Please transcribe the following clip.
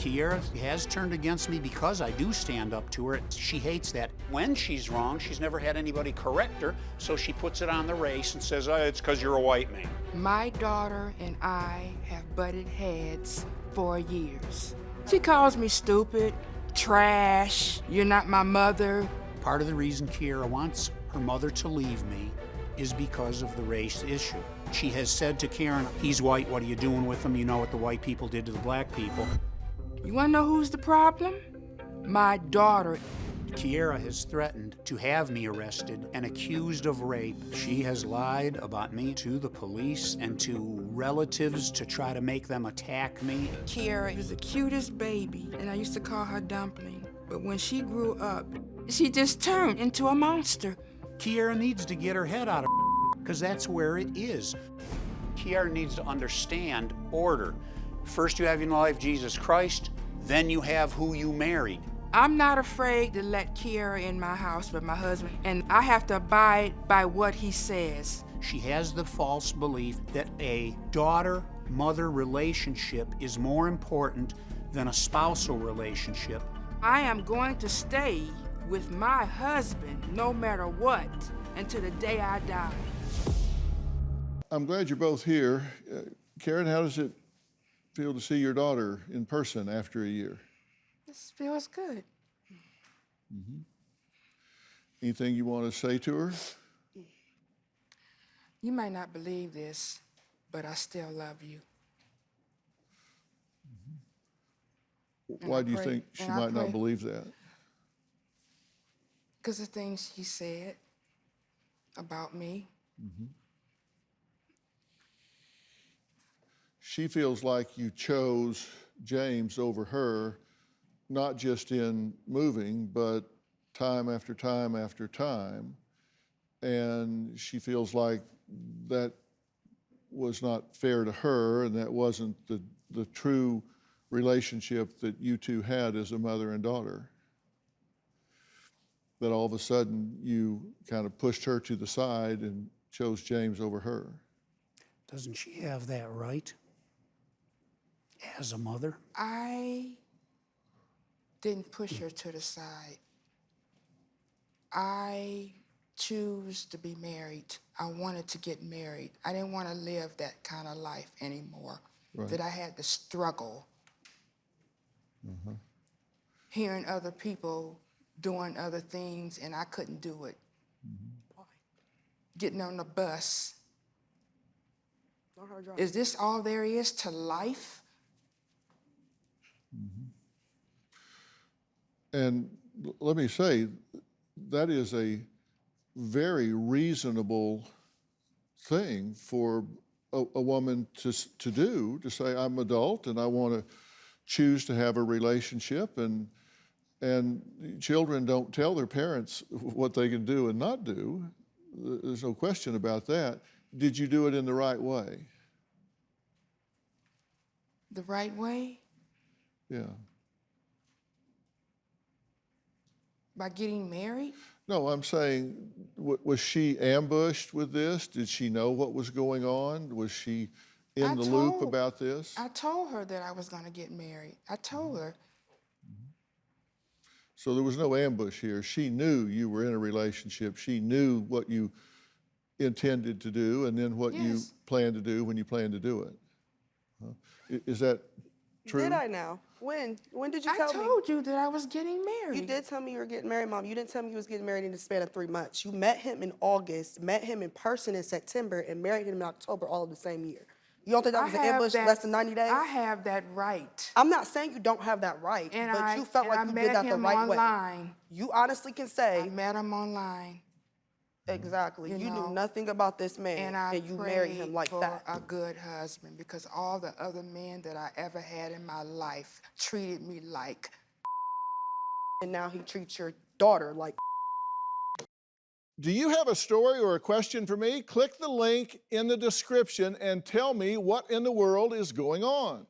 Keira has turned against me because I do stand up to her. She hates that. When she's wrong, she's never had anybody correct her, so she puts it on the race and says, oh, it's because you're a white man. My daughter and I have butted heads for years. She calls me stupid, trash, you're not my mother. Part of the reason Keira wants her mother to leave me is because of the race issue. She has said to Karen, he's white, what are you doing with him? You know what the white people did to the black people. You wanna know who's the problem? My daughter. Keira has threatened to have me arrested and accused of rape. She has lied about me to the police and to relatives to try to make them attack me. Keira is the cutest baby, and I used to call her Dumpling. But when she grew up, she just turned into a monster. Keira needs to get her head out of because that's where it is. Keira needs to understand order. First you have in life Jesus Christ, then you have who you married. I'm not afraid to let Keira in my house with my husband, and I have to abide by what he says. She has the false belief that a daughter-mother relationship is more important than a spousal relationship. I am going to stay with my husband no matter what until the day I die. I'm glad you're both here. Karen, how does it feel to see your daughter in person after a year? This feels good. Mm-hmm. Anything you want to say to her? You might not believe this, but I still love you. Mm-hmm. Why do you think she might not believe that? Because of things she said about me. Mm-hmm. She feels like you chose James over her, not just in moving, but time after time after time. And she feels like that was not fair to her, and that wasn't the true relationship that you two had as a mother and daughter. That all of a sudden you kind of pushed her to the side and chose James over her. Doesn't she have that right as a mother? I didn't push her to the side. I choose to be married. I wanted to get married. I didn't want to live that kind of life anymore. Right. That I had to struggle. Uh-huh. Hearing other people doing other things and I couldn't do it. Mm-hmm. Getting on the bus. Is this all there is to life? Mm-hmm. And let me say, that is a very reasonable thing for a woman to do, to say, I'm adult and I want to choose to have a relationship, and children don't tell their parents what they can do and not do. There's no question about that. Did you do it in the right way? The right way? Yeah. By getting married? No, I'm saying, was she ambushed with this? Did she know what was going on? Was she in the loop about this? I told her that I was going to get married. I told her. So there was no ambush here. She knew you were in a relationship. She knew what you intended to do and then what you planned to do when you planned to do it. Is that true? Did I now? When? When did you tell me? I told you that I was getting married. You did tell me you were getting married, Mom. You didn't tell me you was getting married in the span of 3 months. You met him in August, met him in person in September, and married him in October, all of the same year. You don't think that was an ambush less than 90 days? I have that right. I'm not saying you don't have that right, but you felt like you did that the right way. You honestly can say. I met him online. Exactly. You knew nothing about this man, and you married him like that. A good husband, because all the other men that I ever had in my life treated me like. And now he treats your daughter like. Do you have a story or a question for me? Click the link in the description and tell me what in the world is going on.